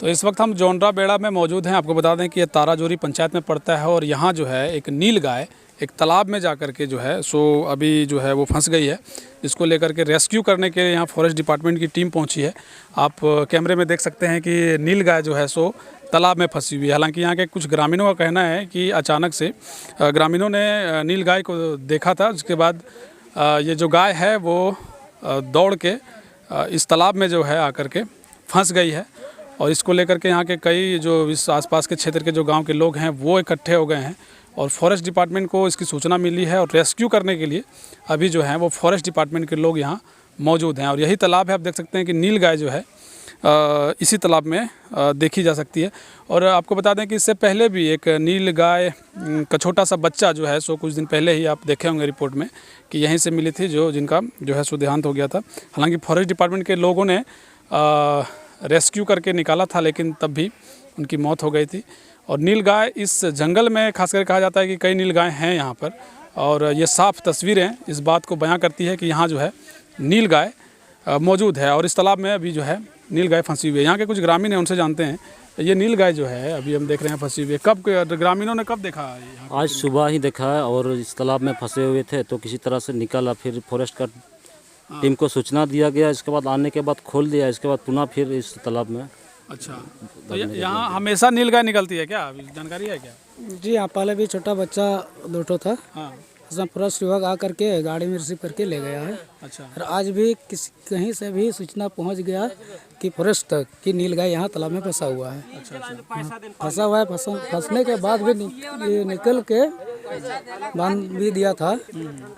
तो इस वक्त हम जोनरा बेड़ा में मौजूद हैं। आपको बता दें कि ये ताराजोरी पंचायत में पड़ता है और यहाँ जो है एक नील गाय एक तालाब में जा कर के जो है सो अभी जो है वो फंस गई है। इसको लेकर के रेस्क्यू करने के लिए यहाँ फॉरेस्ट डिपार्टमेंट की टीम पहुँची है। आप कैमरे में देख सकते हैं कि नील गाय जो है सो तालाब में फंसी हुई है। हालांकि यहाँ के कुछ ग्रामीणों का कहना है कि अचानक से ग्रामीणों ने नील गाय को देखा था। उसके बाद ये जो गाय है वो दौड़ के इस तालाब में जो है आकर के फंस गई है और इसको लेकर के यहाँ के कई जो इस आसपास के क्षेत्र के जो गांव के लोग हैं वो इकट्ठे हो गए हैं और फॉरेस्ट डिपार्टमेंट को इसकी सूचना मिली है और रेस्क्यू करने के लिए अभी जो है वो फॉरेस्ट डिपार्टमेंट के लोग यहाँ मौजूद हैं। और यही तालाब है, आप देख सकते हैं कि नील गाय जो है इसी तालाब में देखी जा सकती है। और आपको बता दें कि इससे पहले भी एक नील गाय का छोटा सा बच्चा जो है सो कुछ दिन पहले ही आप देखे होंगे रिपोर्ट में कि यहीं से मिली थी, जिनका जो है सो देहांत हो गया था। हालांकि फॉरेस्ट डिपार्टमेंट के लोगों ने रेस्क्यू करके निकाला था लेकिन तब भी उनकी मौत हो गई थी। और नील गाय इस जंगल में खासकर कहा जाता है कि कई नील गाय हैं यहाँ पर और ये साफ तस्वीरें इस बात को बयां करती है कि यहाँ जो है नील गाय मौजूद है और इस तालाब में अभी जो है नील गाय फंसी हुई है। यहाँ के कुछ ग्रामीण हैं, उनसे जानते हैं ये नील गाय जो है अभी हम देख रहे हैं फंसी हुई है। कब ग्रामीणों ने कब देखा? आज सुबह ही देखा है और इस तालाब में फंसे हुए थे तो किसी तरह से निकाला, फिर फॉरेस्ट का टीम को सूचना दिया गया। इसके बाद आने के बाद खोल दिया, इसके बाद पुनः फिर इस तालाब में। अच्छा, तो यहाँ हमेशा नील गाय निकलती है क्या? जानकारी है क्या? जी हाँ, पहले भी छोटा बच्चा दो था। हाँ, उसमें फॉरेस्ट विभाग आकर के गाड़ी में रिसीव करके ले गया है। अच्छा, और आज भी कहीं से भी सूचना पहुंच गया कि फॉरेस्ट तक कि नील गाय यहाँ तालाब में फंसा हुआ है। अच्छा, फंसा हुआ है। फंसने के बाद भी निकल के बांध भी दिया था।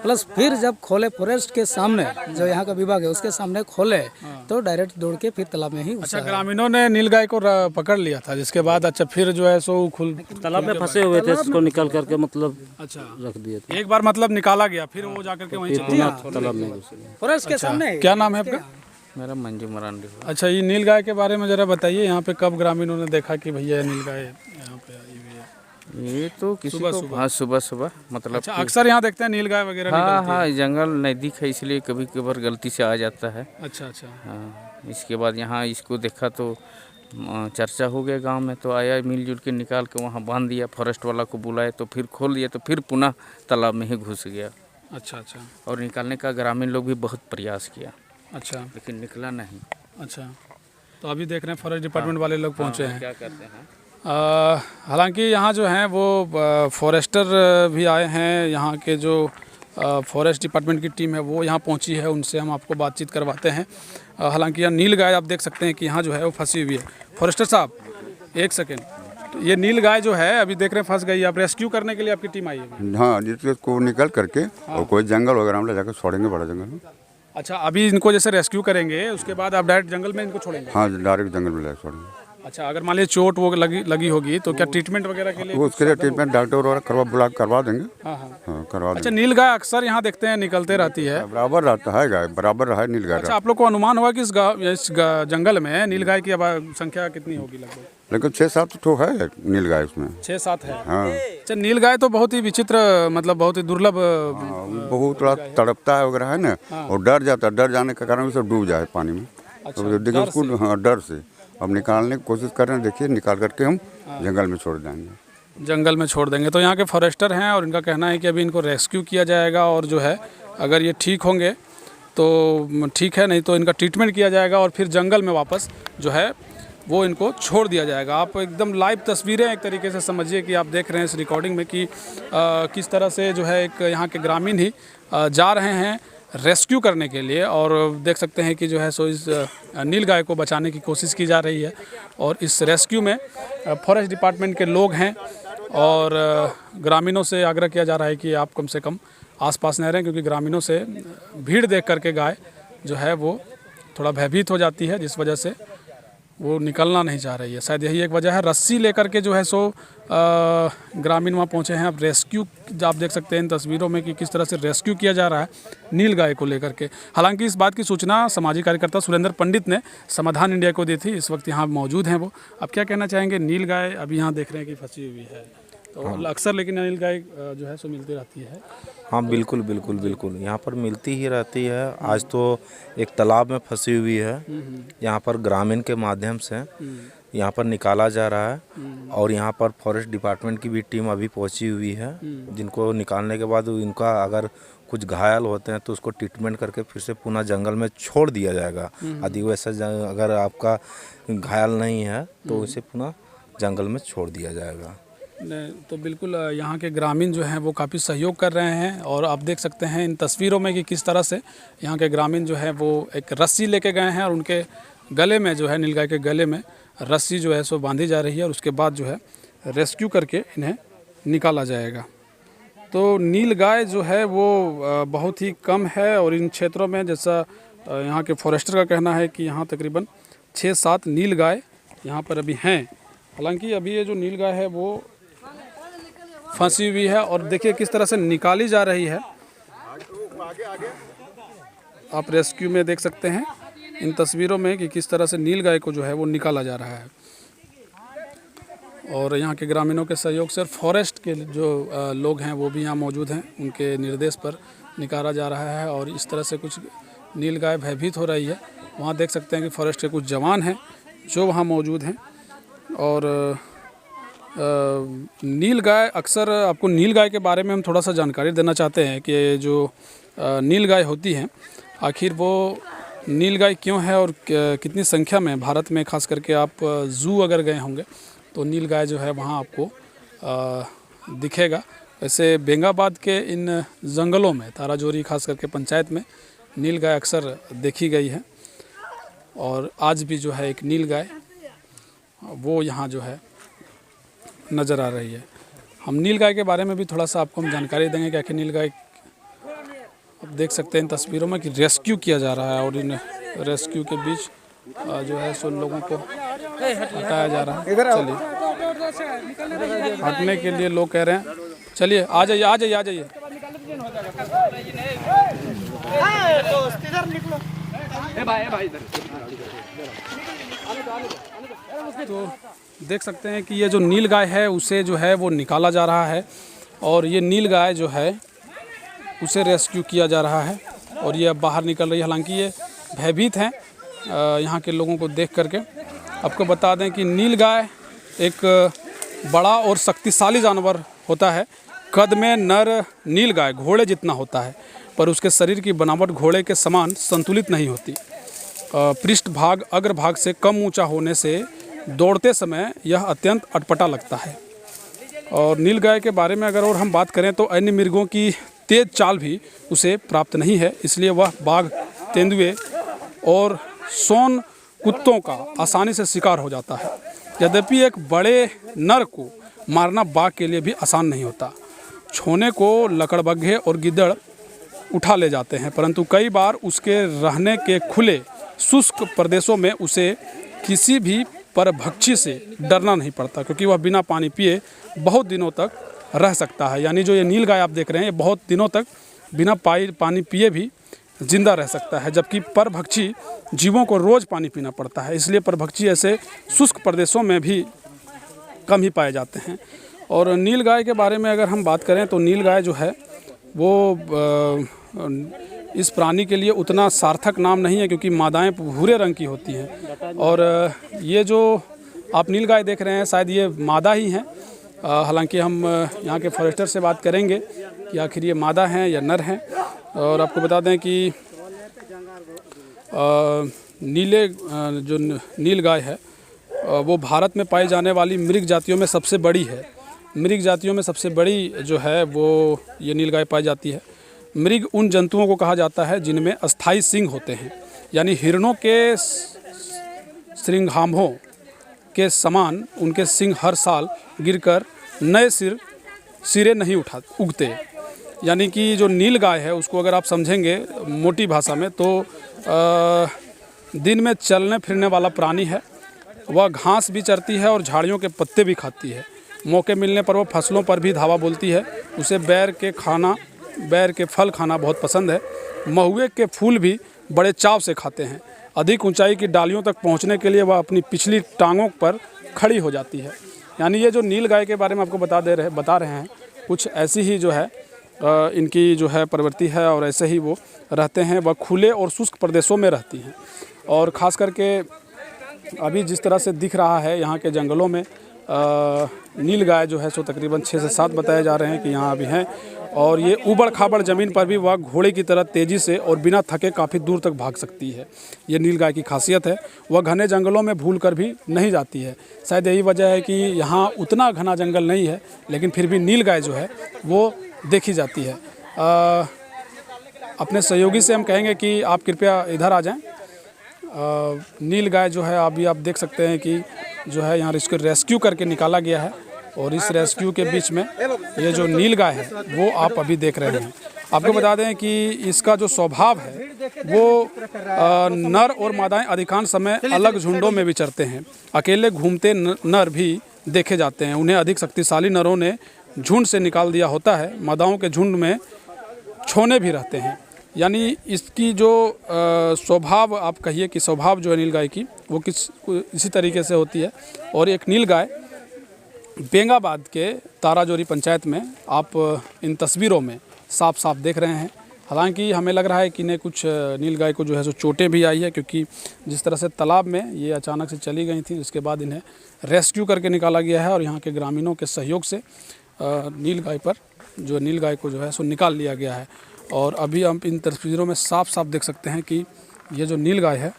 प्लस फिर जब खोले फॉरेस्ट के सामने, जो यहाँ का विभाग है उसके सामने खोले तो डायरेक्ट दौड़ के फिर तालाब में ही। अच्छा, ग्रामीणों ने नील गाय को पकड़ लिया था जिसके बाद अच्छा फिर जो है सो खुल तालाब में फंसे हुए थे, उसको निकाल करके मतलब अच्छा रख दिए थे। एक बार मतलब निकाला गया फिर वो जाकर के वहीं तालाब में फॉरेस्ट के सामने। क्या नाम है आपका? मेरा मंजू मरांडी। अच्छा, ये नील गाय के बारे में जरा बताइए, यहाँ पे कब ग्रामीणों ने देखा कि भैया नील गाय यहाँ पे आई हुई है? ये तो किसी को हाँ सुबह मतलब अच्छा, अक्सर यहाँ देखते हैं नील गाय वगैरह। हाँ, जंगल नज़दीक है इसलिए कभी कभार गलती से आ जाता है। अच्छा। हाँ, इसके बाद यहाँ इसको देखा तो चर्चा हो गया गांव में, तो आया मिलजुल के निकाल के वहाँ बांध दिया। फॉरेस्ट वाला को बुलाए तो फिर खोल दिया, तो फिर पुनः तालाब में ही घुस गया। अच्छा। और निकालने का ग्रामीण लोग भी बहुत प्रयास किया। अच्छा, लेकिन निकला नहीं। अच्छा, तो अभी देख रहे हैं फॉरेस्ट डिपार्टमेंट वाले लोग पहुँचे हैं। क्या करते हैं? हालांकि यहाँ जो हैं वो फॉरेस्टर भी आए हैं। यहाँ के जो फॉरेस्ट डिपार्टमेंट की टीम है वो यहाँ पहुँची है, उनसे हम आपको बातचीत करवाते हैं। हालांकि यहाँ नील गाय आप देख सकते हैं कि यहाँ जो है वो फंसी हुई है। फॉरेस्टर साहब एक सेकेंड, तो ये नील गाय जो है अभी देख रहे हैं फंस गई है, आप रेस्क्यू करने के लिए आपकी टीम आई है? हाँ, जिसको निकल करके और कोई जंगल वगैरह में ले जाकर छोड़ेंगे, बड़ा जंगल में। अच्छा, अभी इनको जैसे रेस्क्यू करेंगे उसके बाद आप डायरेक्ट जंगल में इनको छोड़ेंगे? हाँ, डायरेक्ट जंगल में ले छोड़ेंगे। अच्छा, अगर मान लीजिए चोट वो लगी होगी तो क्या ट्रीटमेंट वगैरह के लिए? उसके लिए ट्रीटमेंट डॉक्टर वगैरह करवा देंगे। हाँ, करवा देंगे। अच्छा, नील गाय अक्सर यहाँ देखते हैं निकलते रहती है, बराबर रहता है गाय, बराबर रहा है नील गाय। अच्छा, आप लोग को अनुमान होगा कि इस जंगल में नील गाय की संख्या कितनी होगी लगभग? लेकिन 6-7 तो है नील गाय उसमें। 6-7 है? हाँ। अच्छा, नील गाय तो बहुत ही विचित्र, मतलब बहुत ही दुर्लभ, बहुत थोड़ा तड़पता है वगैरह है ना, और डर जाता है। डर जाने के कारण सब डूब जाए पानी में। तो देखिए उसको, हाँ, डर से अब निकालने की कोशिश कर रहे हैं। देखिए निकाल करके हम जंगल में छोड़ देंगे। जंगल में छोड़ देंगे। तो यहाँ के फॉरेस्टर हैं और इनका कहना है कि अभी इनको रेस्क्यू किया जाएगा और जो है अगर ये ठीक होंगे तो ठीक है, नहीं तो इनका ट्रीटमेंट किया जाएगा और फिर जंगल में वापस जो है वो इनको छोड़ दिया जाएगा। आप एकदम लाइव तस्वीरें एक तरीके से समझिए कि आप देख रहे हैं इस रिकॉर्डिंग में कि किस तरह से जो है एक यहाँ के ग्रामीण ही जा रहे हैं रेस्क्यू करने के लिए। और देख सकते हैं कि जो है सो इस नील गाय को बचाने की कोशिश की जा रही है और इस रेस्क्यू में फॉरेस्ट डिपार्टमेंट के लोग हैं और ग्रामीणों से आग्रह किया जा रहा है कि आप कम से कम आसपास न रहें, क्योंकि ग्रामीणों से भीड़ देख करके गाय जो है वो थोड़ा भयभीत हो जाती है, जिस वजह से वो निकलना नहीं चाह रही है। शायद यही एक वजह है। रस्सी लेकर के जो है सो ग्रामीण वहाँ पहुँचे हैं। अब रेस्क्यू आप देख सकते हैं इन तस्वीरों में कि किस तरह से रेस्क्यू किया जा रहा है नील गाय को लेकर के। हालांकि इस बात की सूचना सामाजिक कार्यकर्ता सुरेंद्र पंडित ने समाधान इंडिया को दी थी। इस वक्त यहाँ मौजूद हैं वो। अब क्या कहना चाहेंगे? नील गाय अभी यहाँ देख रहे हैं कि फंसी हुई है, तो अक्सर लेकिन नील गाय जो है सो मिलती रहती है। हाँ, बिल्कुल यहाँ पर मिलती ही रहती है। आज तो एक तालाब में फंसी हुई है। यहाँ पर ग्रामीण के माध्यम से यहाँ पर निकाला जा रहा है। और यहाँ पर फॉरेस्ट डिपार्टमेंट की भी टीम अभी पहुँची हुई है, जिनको निकालने के बाद इनका अगर कुछ घायल होते हैं तो उसको ट्रीटमेंट करके फिर से पुनः जंगल में छोड़ दिया जाएगा। यदि वैसा अगर आपका घायल नहीं है तो उसे पुनः जंगल में छोड़ दिया जाएगा। तो बिल्कुल यहाँ के ग्रामीण जो हैं वो काफ़ी सहयोग कर रहे हैं और आप देख सकते हैं इन तस्वीरों में कि किस तरह से यहाँ के ग्रामीण जो है वो एक रस्सी लेके गए हैं और उनके गले में जो है नीलगाय के गले में रस्सी जो है सो बांधी जा रही है और उसके बाद जो है रेस्क्यू करके इन्हें निकाला जाएगा। तो नीलगाय जो है वो बहुत ही कम है और इन क्षेत्रों में जैसा यहाँ के फॉरेस्टर का कहना है कि यहाँ तकरीबन 6-7 नीलगाय यहाँ पर अभी हैं। हालांकि अभी ये जो नीलगाय है वो फंसी हुई है और देखिए किस तरह से निकाली जा रही है। आप रेस्क्यू में देख सकते हैं इन तस्वीरों में कि किस तरह से नीलगाय को जो है वो निकाला जा रहा है और यहाँ के ग्रामीणों के सहयोग से फॉरेस्ट के जो लोग हैं वो भी यहाँ मौजूद हैं, उनके निर्देश पर निकाला जा रहा है और इस तरह से कुछ नीलगाय भयभीत हो रही है। वहाँ देख सकते हैं कि फॉरेस्ट के कुछ जवान हैं जो वहाँ मौजूद हैं। और नीलगाय अक्सर आपको नीलगाय के बारे में हम थोड़ा सा जानकारी देना चाहते हैं कि जो नीलगाय होती हैं आखिर वो नीलगाय क्यों है और कितनी संख्या में भारत में, खास करके आप ज़ू अगर गए होंगे तो नीलगाय जो है वहाँ आपको दिखेगा। वैसे बेंगाबाद के इन जंगलों में ताराजोरी खास करके पंचायत में नीलगाय अक्सर देखी गई है और आज भी जो है एक नीलगाय वो यहाँ जो है नज़र आ रही है। हम नीलगाय के बारे में भी थोड़ा सा आपको हम जानकारी देंगे कि आखिर नीलगाय आप देख सकते हैं इन तस्वीरों में कि रेस्क्यू किया जा रहा है और इन रेस्क्यू के बीच जो है सो लोगों को हटाया जा रहा है। चलिए हटने के लिए लोग कह रहे हैं चलिए आ जाइए आ जाइए आ जाइए। तो देख सकते हैं कि ये जो नीलगाय है उसे जो है वो निकाला जा रहा है और ये नीलगाय जो है उसे रेस्क्यू किया जा रहा है और ये अब बाहर निकल रही है। हालांकि ये भयभीत हैं यहाँ के लोगों को देख करके। आपको बता दें कि नीलगाय एक बड़ा और शक्तिशाली जानवर होता है। कद में नर नीलगाय घोड़े जितना होता है पर उसके शरीर की बनावट घोड़े के समान संतुलित नहीं होती। पृष्ठभाग अग्रभाग से कम ऊंचा होने से दौड़ते समय यह अत्यंत अटपटा लगता है। और नीलगाय के बारे में अगर और हम बात करें तो अन्य मृगों की तेज चाल भी उसे प्राप्त नहीं है, इसलिए वह बाघ, तेंदुए और सोन कुत्तों का आसानी से शिकार हो जाता है। यद्यपि एक बड़े नर को मारना बाघ के लिए भी आसान नहीं होता। छोने को लकड़बग्घे और गिद्दड़ उठा ले जाते हैं, परंतु कई बार उसके रहने के खुले शुष्क प्रदेशों में उसे किसी भी परभक्षी से डरना नहीं पड़ता, क्योंकि वह बिना पानी पिए बहुत दिनों तक रह सकता है। यानी जो ये नीलगाय आप देख रहे हैं ये बहुत दिनों तक बिना पानी पिए भी जिंदा रह सकता है, जबकि परभक्षी जीवों को रोज़ पानी पीना पड़ता है। इसलिए परभक्षी ऐसे शुष्क प्रदेशों में भी कम ही पाए जाते हैं। और नीलगाय के बारे में अगर हम बात करें तो नीलगाय जो है वो इस प्राणी के लिए उतना सार्थक नाम नहीं है, क्योंकि मादाएं भूरे रंग की होती हैं और ये जो आप नीलगाय देख रहे हैं शायद ये मादा ही हैं। हालांकि हम यहाँ के फॉरेस्टर से बात करेंगे कि आखिर ये मादा हैं या नर हैं। और आपको बता दें कि जो नीलगाय है वो भारत में पाई जाने वाली मृग जातियों में सबसे बड़ी है। मृग जातियों में सबसे बड़ी जो है वो ये नीलगाय पाई जाती है। मृग उन जंतुओं को कहा जाता है जिनमें अस्थायी सींग होते हैं, यानी हिरणों के श्रृंगाम्भों के समान उनके सींग हर साल गिरकर नए सिरे नहीं उगते। यानी कि जो नीलगाय है उसको अगर आप समझेंगे मोटी भाषा में तो दिन में चलने फिरने वाला प्राणी है। वह घास भी चरती है और झाड़ियों के पत्ते भी खाती है। मौके मिलने पर वह फसलों पर भी धावा बोलती है। उसे बैर के फल खाना बहुत पसंद है। महुए के फूल भी बड़े चाव से खाते हैं। अधिक ऊंचाई की डालियों तक पहुंचने के लिए वह अपनी पिछली टांगों पर खड़ी हो जाती है। यानी ये जो नीलगाय के बारे में आपको बता रहे हैं कुछ ऐसी ही जो है इनकी जो है प्रवृत्ति है और ऐसे ही वो रहते हैं। वह खुले और शुष्क प्रदेशों में रहती हैं और ख़ास करके अभी जिस तरह से दिख रहा है यहाँ के जंगलों में नील गाय जो है सो तकरीबन 6 से 7 बताए जा रहे हैं कि यहाँ अभी हैं। और ये ऊबड़ खाबड़ ज़मीन पर भी वह घोड़े की तरह तेज़ी से और बिना थके काफ़ी दूर तक भाग सकती है। ये नील गाय की खासियत है। वह घने जंगलों में भूल कर भी नहीं जाती है। शायद यही वजह है कि यहाँ उतना घना जंगल नहीं है, लेकिन फिर भी नील गाय जो है वो देखी जाती है। अपने सहयोगी से हम कहेंगे कि आप कृपया इधर आ जाएं। नील गाय जो है अभी आप देख सकते हैं कि जो है यहाँ इसको रेस्क्यू करके निकाला गया है। और इस रेस्क्यू के बीच में ये जो नील गाय है वो आप अभी देख रहे हैं। आपको बता दें कि इसका जो स्वभाव है वो नर और मादाएं अधिकांश समय अलग झुंडों में विचरते हैं। अकेले घूमते नर भी देखे जाते हैं। उन्हें अधिक शक्तिशाली नरों ने झुंड से निकाल दिया होता है। मादाओं के झुंड में छोने भी रहते हैं। यानी इसकी जो स्वभाव आप कहिए कि स्वभाव जो है नील गाय की वो इसी तरीके से होती है। और एक नील गाय बेंगाबाद के ताराजोरी पंचायत में आप इन तस्वीरों में साफ साफ देख रहे हैं। हालांकि हमें लग रहा है कि इन्हें कुछ नील गाय को जो है सो चोटें भी आई है, क्योंकि जिस तरह से तालाब में ये अचानक से चली गई थी, उसके बाद इन्हें रेस्क्यू करके निकाला गया है। और यहाँ के ग्रामीणों के सहयोग से नील गाय को जो है सो निकाल लिया गया है। और अभी हम इन तस्वीरों में साफ साफ देख सकते हैं कि ये जो नील गाय है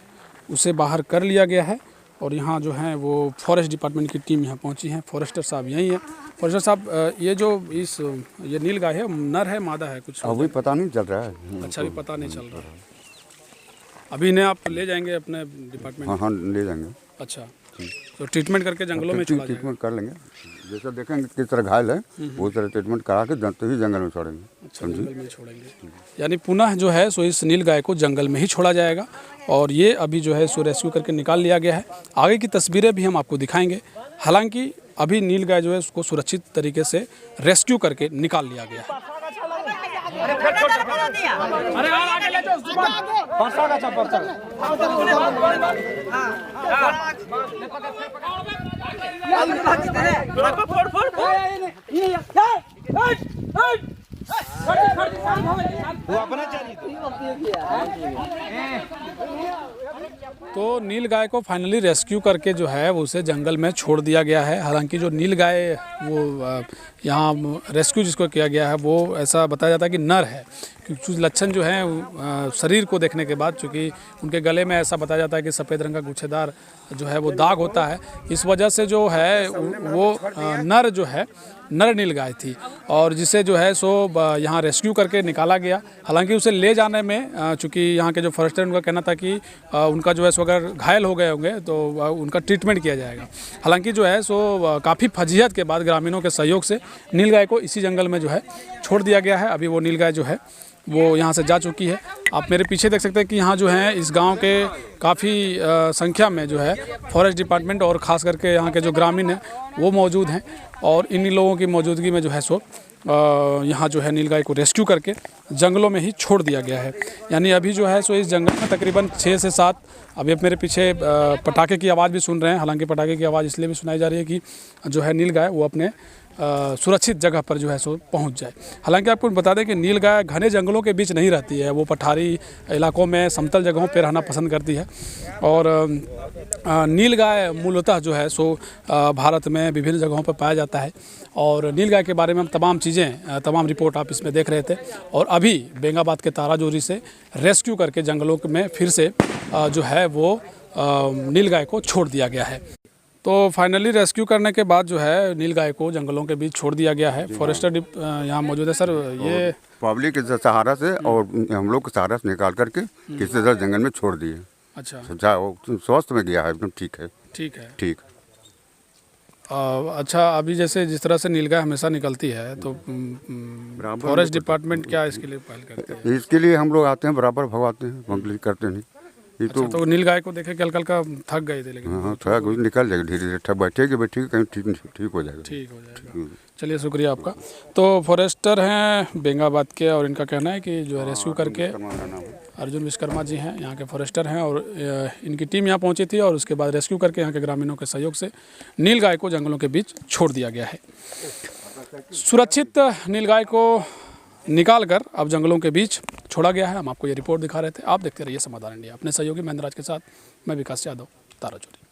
उसे बाहर कर लिया गया है। और यहाँ जो है वो फॉरेस्ट डिपार्टमेंट की टीम यहाँ पहुँची है। फॉरेस्टर साहब यहीं हैं। फॉरेस्टर साहब, ये नील गाय है, नर है मादा है कुछ? अभी पता नहीं चल रहा है। अच्छा, अभी पता नहीं चल रहा है। अभी इन्हें आप ले जाएंगे अपने डिपार्टमेंट? हाँ, ले जाएंगे। अच्छा, तो ट्रीटमेंट करके जंगलों में छोड़ा ट्रीटमेंट कर लेंगे। जैसा देखेंगे किस तरह घायल है वो तरह ट्रीटमेंट करा के ही जंगल में छोड़ेंगे। अच्छा, जंगल में छोड़ेंगे। यानी पुनः जो है सो इस नील गाय को जंगल में ही छोड़ा जाएगा। और ये अभी जो है सो रेस्क्यू करके निकाल लिया गया है। आगे की तस्वीरें भी हम आपको दिखाएंगे। हालांकि अभी नील गाय जो है उसको सुरक्षित तरीके से रेस्क्यू करके निकाल लिया गया है। तो नील गाय को फाइनली रेस्क्यू करके जो है उसे जंगल में छोड़ दिया गया है। हालांकि जो नील गाय वो यहाँ रेस्क्यू जिसको किया गया है वो ऐसा बताया जाता है कि नर है, क्योंकि कुछ लक्षण जो हैं शरीर को देखने के बाद, चूँकि उनके गले में ऐसा बताया जाता है कि सफ़ेद रंग का गुच्छेदार जो है वो दाग होता है, इस वजह से जो है वो नर जो है नर नील गाय थी। और जिसे जो है सो यहाँ रेस्क्यू करके निकाला गया। हालांकि उसे ले जाने में चूँकि यहाँ के जो फॉरेस्टर उनका कहना था कि उनका जो है सो अगर घायल हो गए होंगे तो उनका ट्रीटमेंट किया जाएगा। हालांकि जो है सो काफ़ी फजीहत के बाद ग्रामीणों के सहयोग से नील गाय को इसी जंगल में जो है छोड़ दिया गया है। अभी वो नील गाय जो है वो यहाँ से जा चुकी है। आप मेरे पीछे देख सकते हैं कि यहाँ जो है इस गांव के काफ़ी संख्या में जो है फॉरेस्ट डिपार्टमेंट और ख़ास करके यहाँ के जो ग्रामीण हैं वो मौजूद हैं। और इन्हीं लोगों की मौजूदगी में जो है सो यहाँ जो है नील गाय को रेस्क्यू करके जंगलों में ही छोड़ दिया गया है। यानी अभी जो है सो इस जंगल में तकरीबन 6 से 7, अभी आप मेरे पीछे पटाखे की आवाज़ भी सुन रहे हैं। हालांकि पटाखे की आवाज़ इसलिए भी सुनाई जा रही है कि जो है नील गाय वो अपने सुरक्षित जगह पर जो है सो पहुंच जाए। हालांकि आपको बता दें कि नील गाय घने जंगलों के बीच नहीं रहती है, वो पठारी इलाकों में समतल जगहों पर रहना पसंद करती है। और नील गाय मूलतः जो है सो भारत में विभिन्न जगहों पर पाया जाता है। और नील गाय के बारे में हम तमाम रिपोर्ट आप इसमें देख रहे थे। और अभी बेंगाबाद के ताराजोरी से रेस्क्यू करके जंगलों में फिर से जो है वो नील गाय को छोड़ दिया गया है। तो फाइनली रेस्क्यू करने के बाद जो है नील गाय को जंगलों के बीच छोड़ दिया गया है। फॉरेस्टर यहाँ मौजूद है। सर, ये पब्लिक के सहारा से और हम लोग के सहारा से निकाल करके किसी तरह जंगल में छोड़ दिए। अच्छा, वो स्वस्थ में गया है, एकदम ठीक है। ठीक। अच्छा, अभी जैसे जिस तरह से नील गाय हमेशा निकलती है तो फॉरेस्ट डिपार्टमेंट क्या इसके लिए पहल करती है? इसके लिए हम लोग आते हैं, बराबर भगवाते हैं, कंप्लीट करते नहीं। अच्छा, तो नील गाय को देखे कल का थक गए थे, लेकिन हाँ थोड़ा कुछ निकल जाएगा धीरे-धीरे, बैठेगी कहीं ठीक हो जाएगा। चलिए, शुक्रिया आपका। तो फॉरेस्टर हैं बेंगाबाद के और इनका कहना है कि जो है रेस्क्यू करके अर्जुन विश्वकर्मा जी हैं, यहाँ के फॉरेस्टर हैं और इनकी टीम यहाँ पहुँची थी और उसके बाद रेस्क्यू करके यहाँ के ग्रामीणों के सहयोग से नील गाय को जंगलों के बीच छोड़ दिया गया है। सुरक्षित नील गाय को निकाल कर अब जंगलों के बीच छोड़ा गया है। हम आपको ये रिपोर्ट दिखा रहे थे। आप देखते रहिए समाधान इंडिया। अपने सहयोगी महेंद्र राज के साथ मैं विकास यादव, ताराजोरी।